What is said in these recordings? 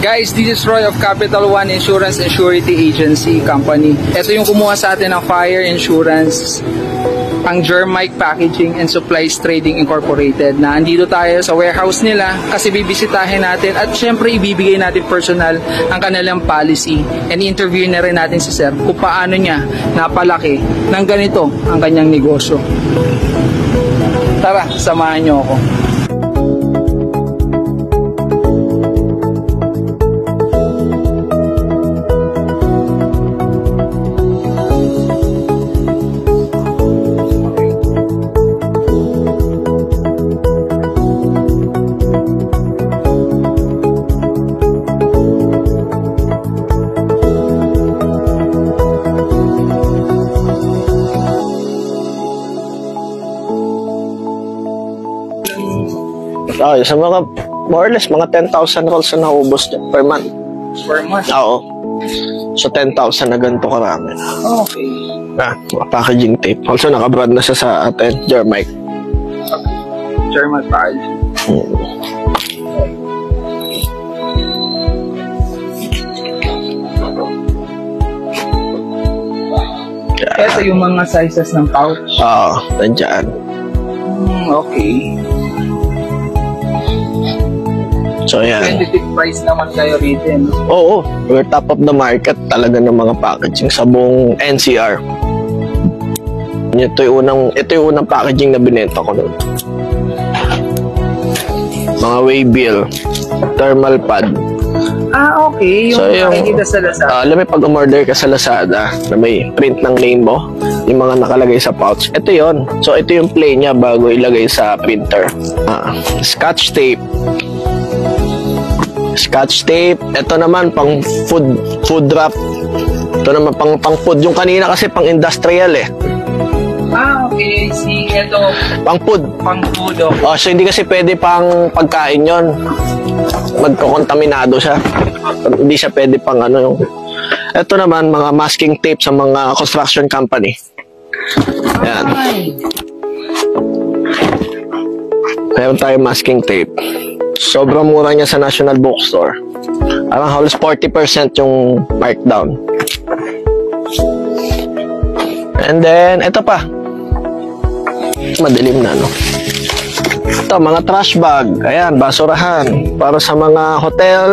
Guys, this is Roy of Capital One Insurance and Surety Agency Company. Ito yung kumuha sa atin ng fire insurance, ang Germike Packaging and Supplies Trading Incorporated, na andito tayo sa warehouse nila kasi bibisitahin natin at syempre ibibigay natin personal ang kanilang policy, and interview na rin natin si sir kung paano niya napalaki ng ganito ang kanyang negosyo. Tara, samahan niyo ako. Sa mga, more or less, mga 10,000 rolls na naubos per month. Per month? Oo. So, 10,000 na ganito karami. Okay. Packaging tape. Also, nakabrand na siya sa atin, Germike. Germike Packaging. Ito yung mga sizes ng pouch? Oo, nandiyan. Okay. So, yan. Tentative price naman kayo rito, no? Oo, we're top of the market talaga ng mga packaging sa buong NCR. Ito yung unang packaging na binenta ko nun. Mga waybill, thermal pad. Okay. Yung nakikita sa Lazada. Alam mo, pag umorder ka sa Lazada na may print ng name mo, yung mga nakalagay sa pouch, ito yon. So, ito yung play niya bago ilagay sa printer. Scotch tape. Scotch tape. Ito naman pang food wrap. Ito naman pang food. Yung kanina kasi pang industrial eh. Okay. Ito. Pang food. Pang food. So hindi kasi pwede pang pagkain yon. Magkokontaminado siya. Hindi siya pwede pang ano yung. Ito naman mga masking tape sa mga construction company. Yan. Meron tayong masking tape. Sobrang mura niya sa National Bookstore. Parang halos 40% yung markdown. And then, ito pa. Madilim na, no? Ito, mga trash bag. Ayan, basurahan. Para sa mga hotel,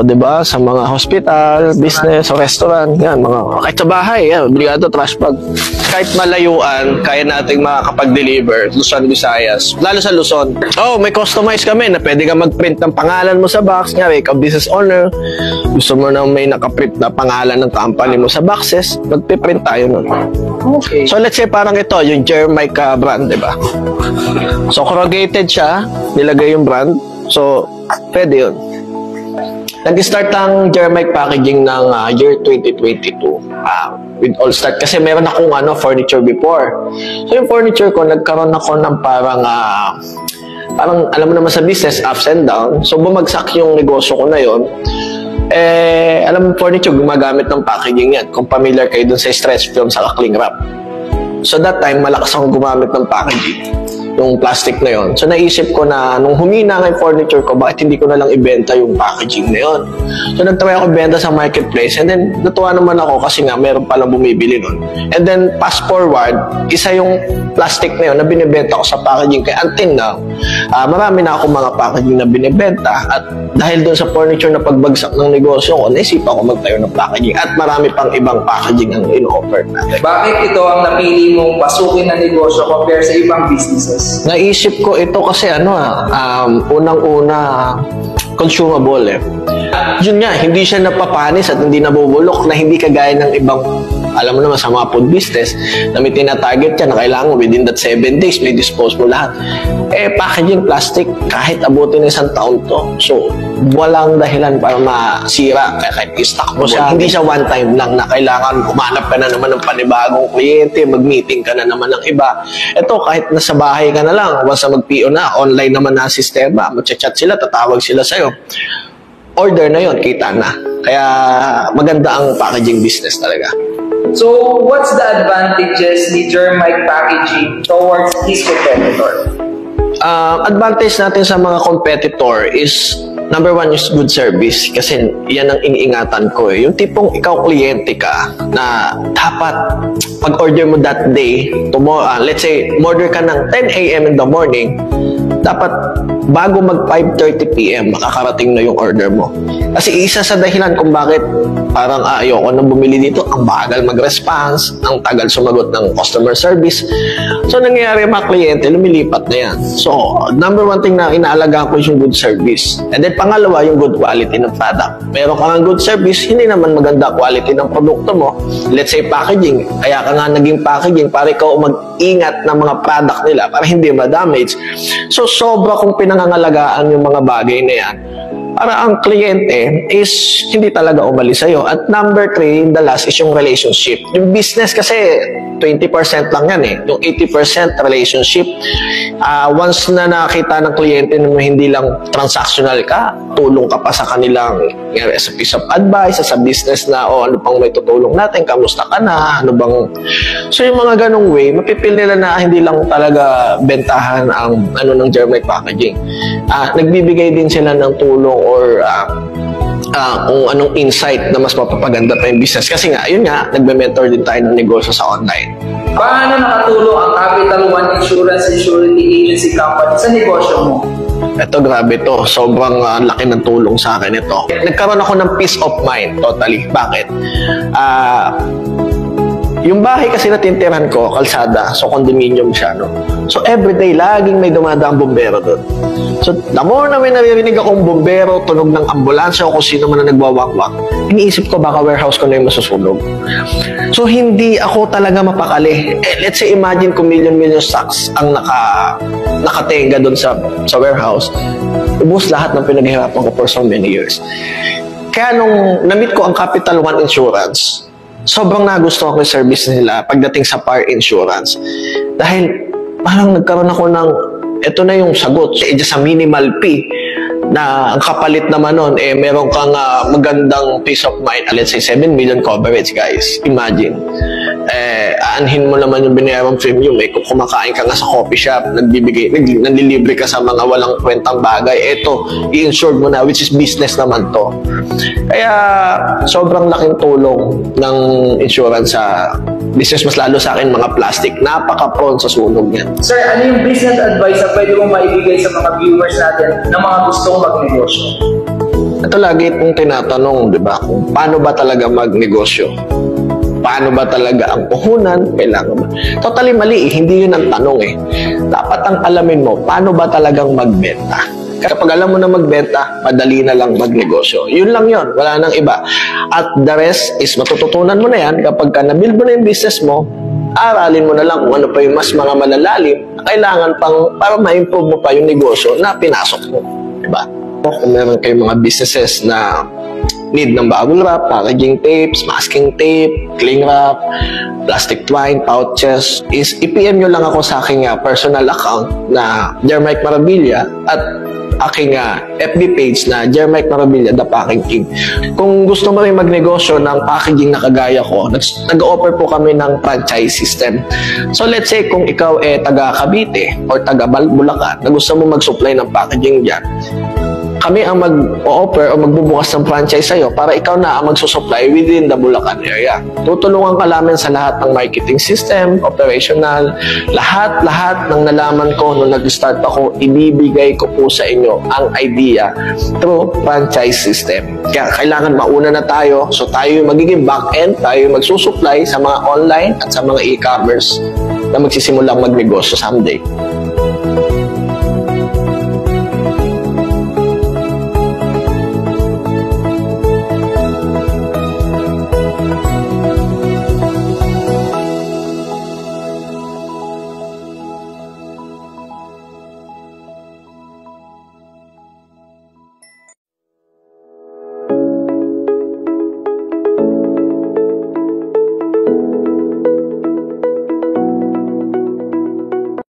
diba? Sa mga hospital, business, restaurant. Yan, kahit sa bahay, yan, obligado trash bag. Kahit malayuan, kaya nating makakapag-deliver. Luzon, Visayas. Lalo sa Luzon. May customize kami na pwede ka mag-print ng pangalan mo sa box. Nga, ikaw business owner. Gusto mo na may nakaprint na pangalan ng company mo sa boxes. Magpiprint tayo nun. Okay. So, let's say parang ito, yung Germike brand, diba? So, corrugated siya. Nilagay yung brand. So, pwede yun. Nag-start ang Germike Packaging ng year 2022 with All Start kasi meron akong furniture before. So yung furniture ko, nagkaroon ako ng parang alam mo naman sa business, ups and down. So bumagsak yung negosyo ko na yon. Alam mo, furniture, gumagamit ng packaging yan. Kung familiar kayo dun sa stretch film sa cling wrap. So that time, malakas akong gumamit ng packaging. Yung plastic na yon. So naisip ko na nung humina nga yung furniture ko, bakit hindi ko na lang ibenta yung packaging na yon. So nagtry ako ibenta sa marketplace, and then natuwa naman ako kasi nga meron palang bumibili nun. And then fast forward, isa yung plastic na yon na binibenta ko sa packaging. Kaya until now, marami na ako mga packaging na binibenta, at dahil doon sa furniture na pagbagsak ng negosyo ko, naisipan ko magtayo ng packaging, at marami pang ibang packaging ang in-offer natin. Bakit ito ang napili mong pasukin na negosyo compare sa ibang businesses? Naisip ko ito kasi unang-una consumable eh. Yun nga, hindi siya napapanis at hindi nabubulok na hindi kagaya ng ibang, alam mo naman sa mga food business na may tina-target ka na kailangan within that 7 days may dispose mo lahat. Packaging plastic, kahit abutin ng 1 taon to. So, walang dahilan para masira. Kaya kahit i-stock mo siya, hindi siya one time lang na kailangan umanap ka na naman ng panibagong kliyente, mag-meeting ka na naman ng iba. Ito, kahit nasa bahay ka na lang, once na mag-PO na, online naman na sistema, mag-chat sila, tatawag sila sa'yo. Order na yon, kita na. Kaya maganda ang packaging business talaga. So, what's the advantages ni Germike Packaging towards his competitor? Advantage natin sa mga competitor is number one is good service. Kasi yan ang iniingatan ko eh. Yung tipong ikaw kliyente ka na dapat pag-order mo that day, tomorrow, let's say, order ka ng 10 a.m. in the morning, dapat bago mag 5:30 p.m. makakarating na yung order mo. Kasi isa sa dahilan kung bakit parang ayoko nang bumili dito, ang bagal mag-response, ang tagal sumagot ng customer service. So, nangyayari mga kliyente, lumilipat na yan. So, number one thing na inaalagaan ko is yung good service. And then, pangalawa, yung good quality ng product. Meron ka ng good service, hindi naman maganda quality ng produkto mo. Let's say, packaging. Kaya ka nga naging packaging para ikaw mag-ingat ng mga product nila para hindi ma-damage. So, sobra kung pinangangalagaan yung mga bagay na yan, para ang kliyente is hindi talaga umalis sa'yo. At number 3, the last is yung relationship. Yung business kasi 20% lang yan eh. Yung 80% relationship. Once na nakita ng kliyente na hindi lang transactional ka, tulong ka pa sa kanilang as a piece of advice, sa business na ano pang may tutulong natin, kamusta ka na, ano bang... So yung mga ganong way, mapipil nila na hindi lang talaga bentahan ang ng Germite Packaging. Nagbibigay din sila ng tulong or kung anong insight na mas mapapaganda pa yung business. Kasi nga, yun nga, nagme-mentor din tayo ng negosyo sa online. Paano nakatulong ang Capital One Insurance and Surety Agency Company sa negosyo mo? Ito, grabe to. Sobrang laki ng tulong sa akin ito. Nagkaroon ako ng peace of mind, totally. Bakit? Yung bahay kasi na tinitirahan ko, kalsada, so condominium siya, no? So everyday, laging may dumadaang bombero doon. So the more na may naririnig akong bombero, tunog ng ambulansya o kung sino man na nagwawakwak, iniisip ko baka warehouse ko na yung masusunog. So hindi ako talaga mapakali. Let's say, imagine kung million stocks ang nakatenga doon sa warehouse. Ubus lahat ng pinaghirapan ko for so many years. Kaya nung na-meet ko ang Capital One Insurance, sobrang nagustuhan ko yung service nila pagdating sa fire insurance. Dahil parang nagkaroon ako ng, ito na yung sagot, just a minimal fee, na ang kapalit naman nun, meron kang magandang peace of mind. Let's say 7 million coverage, guys. Imagine. Aanhin mo naman yung binayarang premium. Kung kumakain ka nga sa coffee shop, nanlilibre ka sa mga walang kwentang bagay. Ito, i-insured mo na, which is business naman to. Kaya, sobrang laking tulong ng insurance sa business, mas lalo sa akin, mga plastic. Napaka-prone sa sunog yan. Sir, ano yung business advice na pwede mong maibigay sa mga viewers natin na mga gustong magnegosyo? Ito lagi itong tinatanong, di ba? Kung paano ba talaga magnegosyo? Paano ba talaga ang puhunan? Kailangan ba? Totally mali eh. Hindi yun ang tanong eh. Dapat ang alamin mo, paano ba talagang magbenta? Kapag alam mo na magbenta, madali na lang magnegosyo. Yun lang yun. Wala nang iba. At the rest is matututunan mo na yan kapag ka nabuild mo na yung business mo, aralin mo na lang kung ano pa yung mas mga malalalim na kailangan pang para ma-improve mo pa yung negosyo na pinasok mo. Diba? Kung meron kayong mga businesses na need ng bubble wrap, packaging tapes, masking tape, cling wrap, plastic twine, pouches, is i-PM nyo lang ako sa aking personal account na Germite Maravilla at aking FB page na Germite Maravilla, The Packing King. Kung gusto mo rin magnegosyo ng packaging na kagaya ko, nag-offer po kami ng franchise system. So let's say kung ikaw taga Cavite or taga Bulacan na gusto mo mag-supply ng packaging dyan, kami ang mag-offer o magbubukas ng franchise sa'yo para ikaw na ang magsusupply within the Bulacan area. Tutulungan ka namin sa lahat ng marketing system, operational, lahat ng nalaman ko nung nag-start ako, ibibigay ko po sa inyo ang idea through franchise system. Kaya kailangan mauna na tayo, so tayo yung magiging back-end, tayo yung magsusupply sa mga online at sa mga e-commerce na magsisimulang magnegosyo someday.